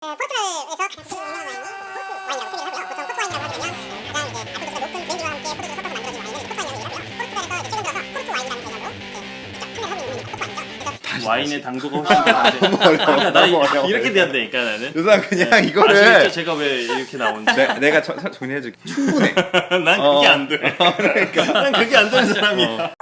포르투갈에서 가장 유명한 와인이 포르투 와인이라고 표기를 하고요. 보통 포르투 와인이라고 하게 되면 가장 이제 알코올도수가 높은 브랜드와 함께 포도주를 섞어서 만들어진 와인을 포르투 와인이라고 하고요. 포르투갈에서 이제 최근 들어서 포르투 와인이라는 개념으로 이제 직접 판매를 하고 있는 포르투 와인이죠. 그래서 와인의 당도가 훨씬 다른데. 너무 어려워. 나 너무 어려워. 이렇게 돼야되니까 나는. 유상 그냥 아시겠죠? 이거를 제가 왜 이렇게 나오는지. 내가 정리해줄게. 충분해. 난 그게 안 돼. 그러니까. 난 그게 안 되는 사람이야.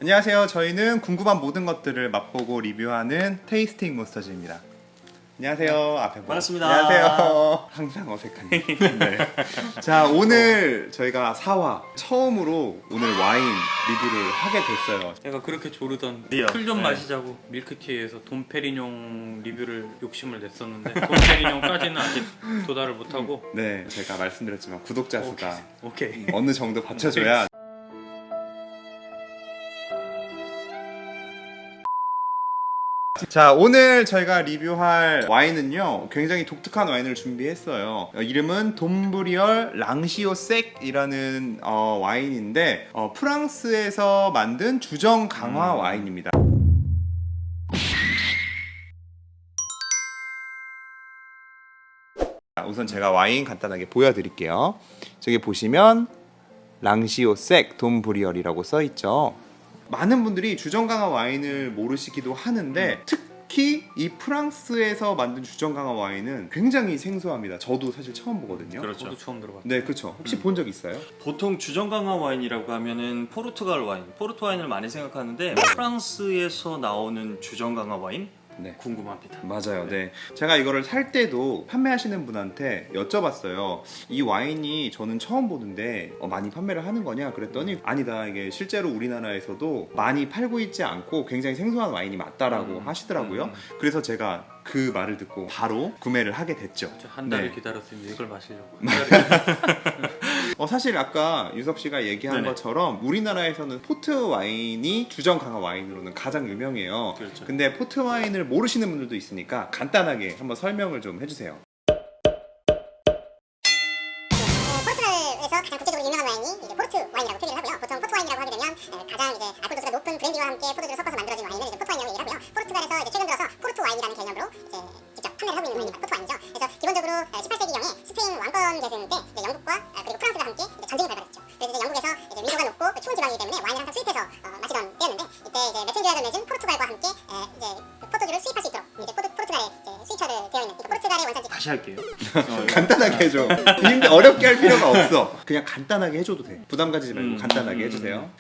안녕하세요. 저희는 궁금한 모든 것들을 맛보고 리뷰하는 테이스팅 몬스터즈입니다. 안녕하세요. 앞에 뭐. 반갑습니다. 안녕하세요. 항상 어색하네. 네. 자, 오늘 저희가 4화 처음으로 오늘 와인 리뷰를 하게 됐어요. 내가 그렇게 조르던 리얼. 술 좀 네. 마시자고 밀크티에서 돈페리뇽 리뷰를 욕심을 냈었는데 돈페리뇽까지는 아직 도달을 못하고 네, 제가 말씀드렸지만 구독자 수가 오케이 어느 정도 받쳐줘야. 자, 오늘 저희가 리뷰할 와인은요 굉장히 독특한 와인을 준비했어요. 이름은 돔브리얼 랑시오색이라는 와인인데 프랑스에서 만든 주정 강화 와인입니다. 자, 우선 제가 와인 간단하게 보여드릴게요. 저기 보시면 랑시오색 돔브리얼이라고 써있죠. 많은 분들이 주정강화 와인을 모르시기도 하는데 특히 이 프랑스에서 만든 주정강화 와인은 굉장히 생소합니다. 저도 사실 처음 보거든요. 그렇죠. 저도 처음 들어봤어요. 네, 그렇죠. 혹시 본 적 있어요? 보통 주정강화 와인이라고 하면은 포르투갈 와인, 포르투 와인을 많이 생각하는데 프랑스에서 나오는 주정강화 와인? 네. 궁금합니다. 맞아요. 네. 제가 이거를 살 때도 판매하시는 분한테 여쭤봤어요. 이 와인이 저는 처음 보는데 많이 판매를 하는 거냐? 그랬더니 아니다. 이게 실제로 우리나라에서도 많이 팔고 있지 않고 굉장히 생소한 와인이 맞다라고 하시더라고요. 그래서 제가 그 말을 듣고 바로 구매를 하게 됐죠. 저 한 달을 네. 기다렸습니다. 이걸 마시려고. 사실 아까 유석 씨가 얘기한 네네. 것처럼 우리나라에서는 포트 와인이 주정 강화 와인으로는 가장 유명해요. 그렇죠. 근데 포트 와인을 모르시는 분들도 있으니까 간단하게 한번 설명을 좀 해주세요. 포르투갈에서 가장 국제적으로 유명한 와인이 이제 포르투 와인이라고 표기를 하고요. 보통 포르투 와인이라고 하게 되면 가장 이제 알코올도수가 높은 브랜디와 함께 포도주를 섞어서 만들어진 와인을 이제 포르투 와인이라고 얘기를 하고요. 포르투갈에서 이제 최근 들어서 포르투 와인이라는 개념으로 이제 직접 판매를 하고 있는 와인이 포르투 와인이죠. 그래서 기본적으로 18세기경에 스페인 왕권 계승 때 이제 영국과 그리고 프랑스가 함께 이제 전쟁을 발발했죠. 그래서 이제 영국에서 이제 밀도가 높고 추운 지방이기 때문에 와인을 항상 수입해서 마시던 때였는데 이때 이제 매칭 조약을 맺은 포르투갈과 함께 이제 포도주를 수입할 수 있도록 이제 포르투갈에 이제 수입처를 되어 있는 그러니까 포르투갈의 원산지 다시 할게요. 간단하게 해줘. 근데 어렵게 할 필요가 없어. 그냥 간단하게 해줘도 돼. 부담 가지지 말고 간단하게 해주세요.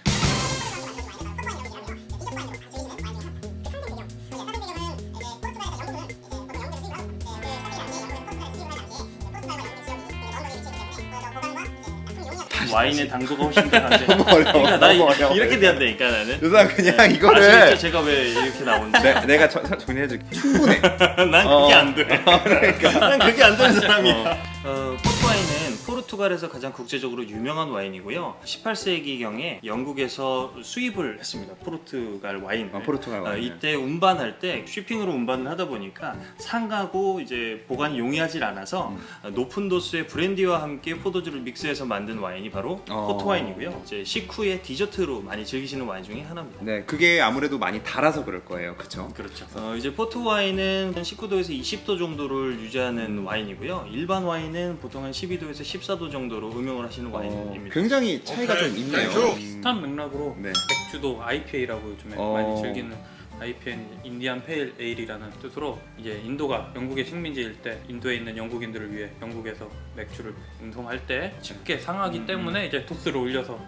와인의 당도가 훨씬 다른데. 너무 어려워. 그러니까 나 너무 어려워. 이렇게 돼야되니까 나는. 유상 그냥 이거를 아시겠죠? 제가 왜 이렇게 나오는지. 내가 정리해줄게. 충분해. 난 그게 안 돼. 난 그게 안 되는 사람이야. 포르투 와인은 포르투갈에서 가장 국제적으로 유명한 와인이고요. 18세기경에 영국에서 수입을 했습니다. 포르투갈 와인. 포르투갈 와인. 이때 운반할 때 쉬핑으로 운반을 하다 보니까 상가고 이제 보관이 용이하지 않아서 높은 도수의 브랜디와 함께 포도주를 믹스해서 만든 와인이 바로 포르투 와인이고요. 이제 식후에 디저트로 많이 즐기시는 와인 중에 하나입니다. 네, 그게 아무래도 많이 달아서 그럴 거예요. 그렇죠? 그렇죠. 이제 포트 와인은 19도에서 20도 정도를 유지하는 와인이고요. 일반 와인은 보통 한 12도에서 14도 정도로 음용을 하시는 와인입니다. 굉장히 차이가 좀 있네요. 비슷한 맥락으로 네. 맥주도 IPA라고 요즘에 많이 즐기는 IPA는 인디안 페일 에일이라는 뜻으로 이제 인도가 영국의 식민지일 때 인도에 있는 영국인들을 위해 영국에서 맥주를 운송할 때 쉽게 상하기 때문에 이제 도수를 올려서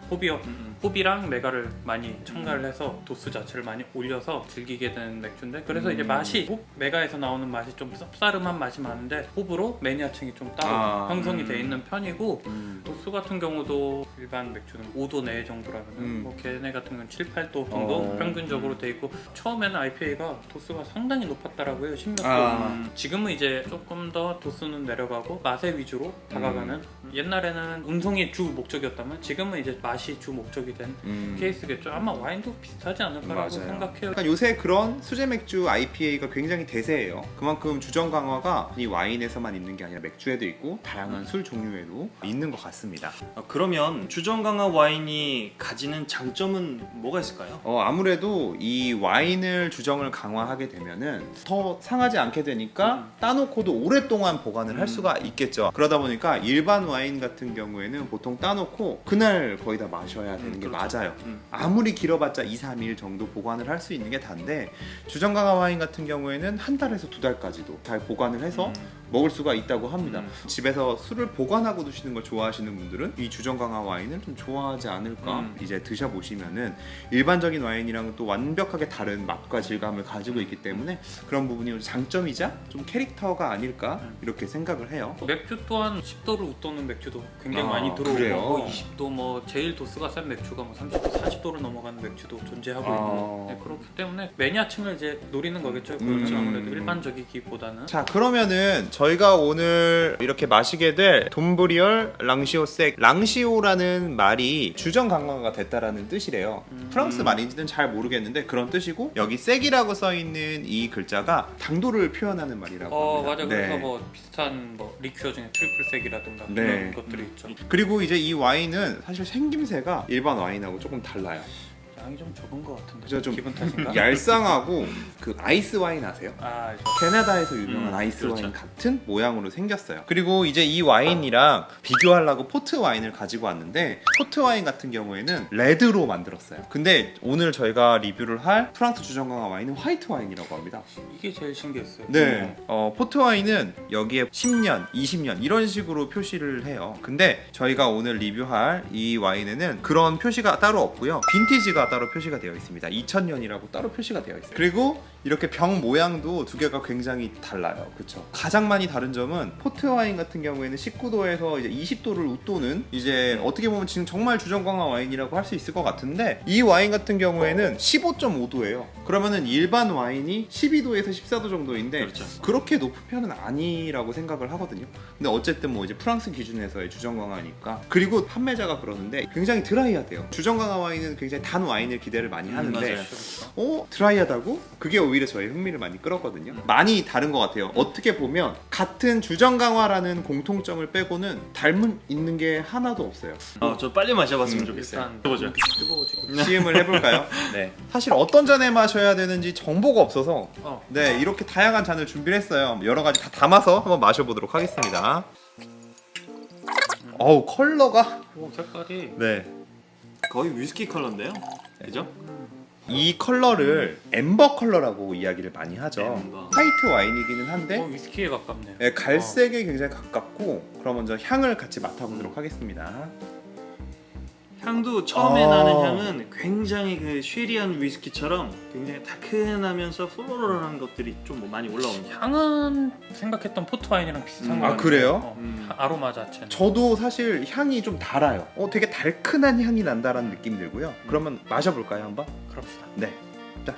호비랑 메가를 많이 첨가를 해서 도수 자체를 많이 올려서 즐기게 된 맥주인데 그래서 이제 맛이 메가에서 나오는 맛이 좀 쌉싸름한 맛이 많은데 호불호 매니아층이 좀 따로 형성이 돼 있는 편이고 도수 같은 경우도 일반 맥주는 5도 내외 정도라면 뭐 걔네 같은 경우는 7, 8도 정도 평균적으로 돼 있고 처음에 처음에는 IPA가 도수가 상당히 높았다라고 해요. 16도. 지금은 이제 조금 더 도수는 내려가고 맛의 위주로 다가가는 옛날에는 음성이 주 목적이었다면 지금은 이제 맛이 주 목적이 된 케이스겠죠. 아마 와인도 비슷하지 않을까라고 맞아요. 생각해요. 그러니까 요새 그런 수제 맥주 IPA가 굉장히 대세예요. 그만큼 주정 강화가 이 와인에서만 있는 게 아니라 맥주에도 있고 다양한 술 종류에도 있는 것 같습니다. 그러면 주정 강화 와인이 가지는 장점은 뭐가 있을까요? 아무래도 이 와인을 주정을 강화하게 되면은 더 상하지 않게 되니까 따놓고도 오랫동안 보관을 할 수가 있겠죠. 그러다 보니까 일반 와인 같은 경우에는 보통 따놓고 그날 거의 다 마셔야 되는 게 그렇죠. 맞아요. 아무리 길어봤자 2-3일 정도 보관을 할 수 있는 게 단데 주정 강화 와인 같은 경우에는 한 달에서 2달까지도 잘 보관을 해서 먹을 수가 있다고 합니다. 집에서 술을 보관하고 드시는 걸 좋아하시는 분들은 이 주정 강화 와인을 좀 좋아하지 않을까. 이제 드셔보시면은 일반적인 와인이랑 또 완벽하게 다른 맛과 질감을 가지고 있기 때문에 그런 부분이 장점이자 좀 캐릭터가 아닐까 이렇게 생각을 해요. 맥주 또한 10도를 웃도는 맥주도 굉장히 많이 들어오고 그래요? 뭐 20도 뭐 제일 도수가 센 맥주가 뭐 30도, 40도를 넘어가는 맥주도 존재하고 있고 네, 그렇기 때문에 매니아층을 이제 노리는 거겠죠. 그렇죠. 아무래도 일반적이기보다는. 자, 그러면은 저희가 오늘 이렇게 마시게 될 돈브리얼 랑시오색, 랑시오라는 말이 주정 강화가 됐다라는 뜻이래요. 프랑스 말인지는 잘 모르겠는데 그런 뜻이고 여기 색이라고 써 있는 이 글자가 당도를 표현하는 말이라고 합니다. 맞아. 그래서 뭐 비슷한 뭐 리큐어 중에 트리플색이라든가 네. 그런 것들이 있죠. 그리고 이제 이 와인은 사실 생김새가 일반 와인하고 조금 달라요. 양이 좀 적은 것 같은데. 그죠, 좀 기분 탓인가? 얄쌍하고 그 아이스 와인 아세요? 아, 캐나다에서 유명한 아이스 그렇죠. 와인 같은 모양으로 생겼어요. 그리고 이제 이 와인이랑 비교하려고 포트 와인을 가지고 왔는데 포트 와인 같은 경우에는 레드로 만들었어요. 근데 오늘 저희가 리뷰를 할 프랑스 주정 강화 와인은 화이트 와인이라고 합니다. 이게 제일 신기했어요. 네, 포트 와인은 여기에 10년, 20년 이런 식으로 표시를 해요. 근데 저희가 오늘 리뷰할 이 와인에는 그런 표시가 따로 없고요. 빈티지가 따로 표시가 되어 있습니다. 2000년이라고 따로 표시가 되어 있어요. 그리고 이렇게 병 모양도 두 개가 굉장히 달라요. 그렇죠? 가장 많이 다른 점은 포트 와인 같은 경우에는 19도에서 이제 20도를 웃도는 이제 어떻게 보면 지금 정말 주정 강화 와인이라고 할 수 있을 것 같은데 이 와인 같은 경우에는 15.5도예요. 그러면은 일반 와인이 12도에서 14도 정도인데 그렇죠. 그렇게 높은 편은 아니라고 생각을 하거든요. 근데 어쨌든 뭐 이제 프랑스 기준에서의 주정 강화니까. 그리고 판매자가 그러는데 굉장히 드라이하대요. 주정 강화 와인은 굉장히 단 와인을 기대를 많이 하는데 맞아요. 드라이하다고? 그게 오히려 저의 흥미를 많이 끌었거든요. 많이 다른 것 같아요. 어떻게 보면 같은 주정 강화라는 공통점을 빼고는 닮은 있는 게 하나도 없어요. 저 빨리 마셔봤으면 좋겠어요. 일단 보죠. 뜨거워지고. 시음을 해볼까요? 네. 사실 어떤 잔에 마셔야 되는지 정보가 없어서 네, 이렇게 다양한 잔을 준비를 했어요. 여러 가지 다 담아서 한번 마셔보도록 하겠습니다. 어우, 컬러가 오, 색깔이 네. 거의 위스키 컬러인데요. 그죠? 이 컬러를 엠버 컬러라고 이야기를 많이 하죠. 엠버. 화이트 와인이기는 한데 위스키에 가깝네요. 네, 갈색에 굉장히 가깝고 그럼 먼저 향을 같이 맡아보도록 하겠습니다. 향도 처음에 나는 향은 굉장히 그 쉐리한 위스키처럼 굉장히 다크하면서 플로럴한 것들이 좀 뭐 많이 올라오는 향. 향은 생각했던 포트 와인이랑 비슷한 것 아, 같아요. 그래요? 아로마 자체는. 저도 사실 향이 좀 달아요. 되게 달큰한 향이 난다라는 느낌 들고요. 그러면 마셔볼까요, 한번? 그럽시다. 네. 자.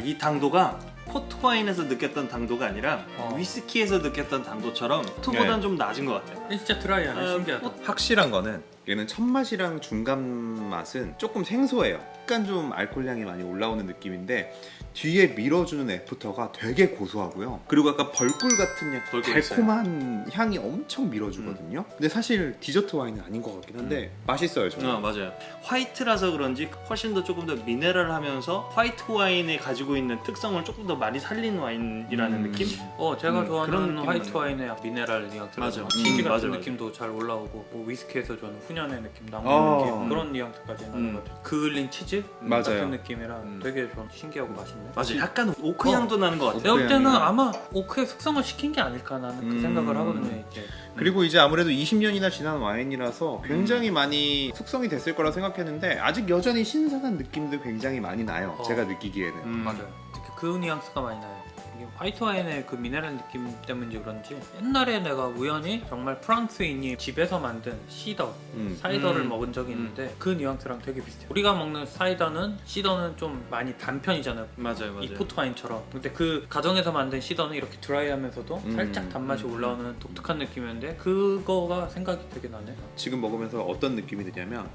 이 당도가 포트 와인에서 느꼈던 당도가 아니라 어. 위스키에서 느꼈던 당도처럼 포트보다는 네. 좀 낮은 것 같아요. 진짜 드라이하네. 신기하다. 확실한 거는 얘는 첫 맛이랑 중간 맛은 조금 생소해요. 약간 좀 알코올 향이 많이 올라오는 느낌인데 뒤에 밀어주는 애프터가 되게 고소하고요. 그리고 약간 벌꿀 같은 약간 벌꿀 달콤한 향이 엄청 밀어주거든요. 근데 사실 디저트 와인은 아닌 것 같긴 한데 맛있어요, 저는. 맞아요. 화이트라서 그런지 훨씬 더 조금 더 미네랄하면서 화이트 와인이 가지고 있는 특성을 조금 더 많이 살린 와인이라는 느낌? 제가 그런 좋아하는 느낌은 화이트 나요. 와인의 미네랄 뉘앙스, 맞아. 치즈 같은 맞아. 느낌도 잘 올라오고 뭐 위스키에서 좋아하는 훈연의 느낌, 나무 어. 느낌 그런 뉘앙스까지 나는 것 같아요. 그을린 치즈 맞아요. 같은 느낌이라 되게 좀 신기하고 맛있네. 맞아요. 약간 오크 향도 나는 것 같아요. 내가 볼 때는 향이. 아마 오크의 숙성을 시킨 게 아닐까 나는 그 생각을 하거든요. 이제. 그리고 이제 아무래도 20년이나 지난 와인이라서 굉장히 많이 숙성이 됐을 거라 생각했는데 아직 여전히 신선한 느낌도 굉장히 많이 나요. 제가 느끼기에는. 맞아요. 특히 그 뉘앙스가 많이 나요. 이게 이 화이트 와인의 그 미네랄 느낌 때문인지 그런지 옛날에 내가 우연히 정말 프랑스인이 집에서 만든 시더 사이더를 먹은 적이 있는데 그 뉘앙스랑 되게 비슷해요. 우리가 먹는 사이더는 시더는 좀 많이 단편이잖아요. 맞아요. 이 포트 와인처럼. 근데 그 가정에서 만든 시더는 이렇게 드라이하면서도 살짝 단맛이 올라오는 독특한 느낌이었는데 그거가 생각이 되게 나네. 지금 먹으면서 어떤 느낌이 드냐면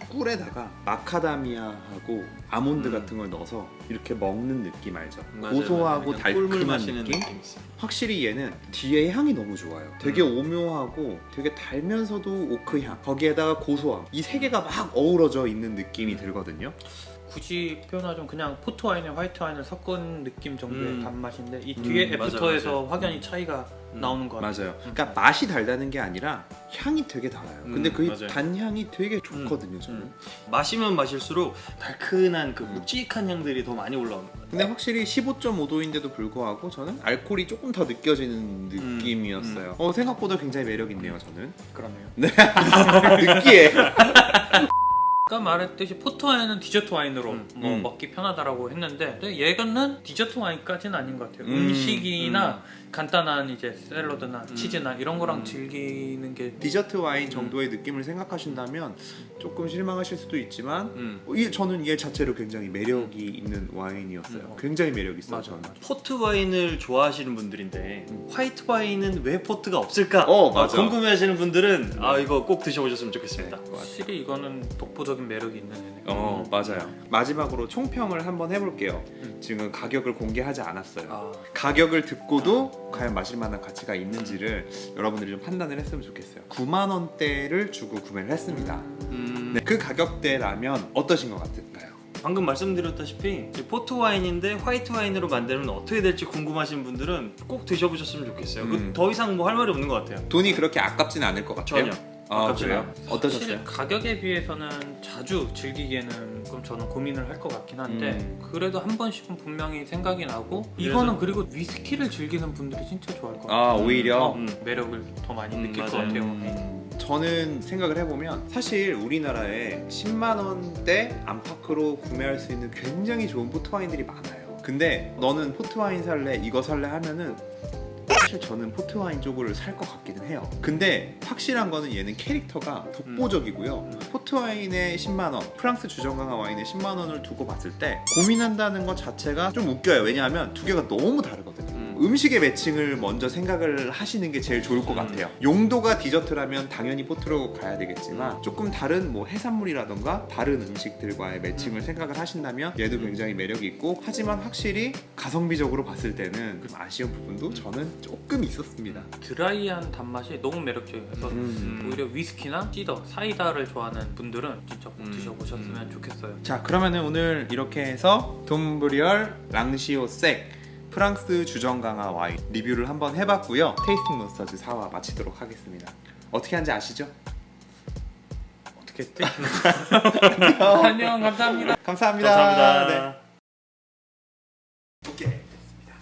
꿀에다가 마카다미아하고 아몬드 같은 걸 넣어서 이렇게 먹는 느낌 알죠? 고소하고 달콤한 느낌? 있어요. 확실히 얘는 뒤에 향이 너무 좋아요. 되게 오묘하고 되게 달면서도 오크향, 거기에다가 고소함, 이 세 개가 막 어우러져 있는 느낌이 들거든요. 굳이 표현하자면 그냥 포트 와인에 화이트 와인을 섞은 느낌 정도의 단맛인데 이 뒤에 맞아, 애프터에서 맞아. 확연히 차이가 나오는 것 같아요. 맞아요. 그러니까 맛이 달다는 게 아니라 향이 되게 달아요. 근데 그 맞아요. 단향이 되게 좋거든요. 저는. 마시면 마실수록 달큰한 그 묵직한 향들이 더 많이 올라오는 것 같아요. 근데 확실히 15.5도인데도 불구하고 저는 알코올이 조금 더 느껴지는 느낌이었어요. 생각보다 굉장히 매력 있네요. 저는. 그러네요. 느끼해. 아까 말했듯이 포트 와인은 디저트 와인으로 먹기 편하다라고 했는데 근데 얘는 디저트 와인까지는 아닌 것 같아요. 음식이나 간단한 이제 샐러드나 치즈나 이런 거랑 즐기는 게 디저트 와인 정도의 느낌을 생각하신다면 조금 실망하실 수도 있지만 저는 얘 자체로 굉장히 매력이 있는 와인이었어요. 굉장히 매력 있어요. 맞아, 저는. 맞아. 포트 와인을 좋아하시는 분들인데 화이트 와인은 왜 포트가 없을까? 맞아. 궁금해하시는 분들은 이거 꼭 드셔보셨으면 좋겠습니다. 확실히 이거는 독보적인 매력이 있는 애네. 맞아요. 마지막으로 총평을 한번 해볼게요. 지금 가격을 공개하지 않았어요. 아, 가격을 듣고도 과연 마실 만한 가치가 있는지를 여러분들이 좀 판단을 했으면 좋겠어요. 9만 원대를 주고 구매를 했습니다. 네, 그 가격대라면 어떠신 것 같을까요? 방금 말씀드렸다시피 이제 포트 와인인데 화이트 와인으로 만들면 어떻게 될지 궁금하신 분들은 꼭 드셔보셨으면 좋겠어요. 더 이상 뭐 할 말이 없는 것 같아요. 돈이 그렇게 아깝진 않을 것 같아요. 전혀. 그래요? 어떠셨어요? 사실 가격에 비해서는 자주 즐기기에는 좀 저는 고민을 할 것 같긴 한데 그래도 한 번씩은 분명히 생각이 나고 이거는 그리고 위스키를 즐기는 분들이 진짜 좋아할 것 같아요. 오히려 매력을 더 많이 느낄 것 맞아요. 같아요. 저는 생각을 해보면 사실 우리나라에 10만 원대 안팎으로 구매할 수 있는 굉장히 좋은 포트와인들이 많아요. 근데 너는 포트와인 살래 이거 살래 하면은 사실 저는 포트와인 쪽을 살 것 같기는 해요. 근데 확실한 거는 얘는 캐릭터가 독보적이고요. 포트와인의 10만 원, 프랑스 주정강화 와인의 10만 원을 두고 봤을 때 고민한다는 것 자체가 좀 웃겨요. 왜냐하면 두 개가 너무 다르거든요. 음식의 매칭을 먼저 생각을 하시는 게 제일 좋을 것 같아요. 용도가 디저트라면 당연히 포트로 가야 되겠지만 조금 다른 뭐 해산물이라던가 다른 음식들과의 매칭을 생각을 하신다면 얘도 굉장히 매력이 있고 하지만 확실히 가성비적으로 봤을 때는 좀 아쉬운 부분도 저는 조금 있었습니다. 드라이한 단맛이 너무 매력적이어서 오히려 위스키나 시더, 사이다를 좋아하는 분들은 진짜 꼭 드셔보셨으면 좋겠어요. 자, 그러면은 오늘 이렇게 해서 돔브리얼 랑시오 색 프랑스 주정강화 와인 리뷰를 한번 해봤고요. 테이스팅 몬스터즈 4화 마치도록 하겠습니다. 어떻게 하는지 아시죠? 어떻게 했지? 안녕, 감사합니다. 감사합니다. 감사합니다. 네. 오케이. 됐습니다.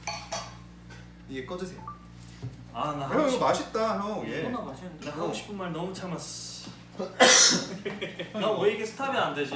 이게 꺼주세요. 나 형 이거 맛있다 형. 예. 나 하고 싶은 말 너무 참았어. 나 왜 이게 스탑이 안 되지?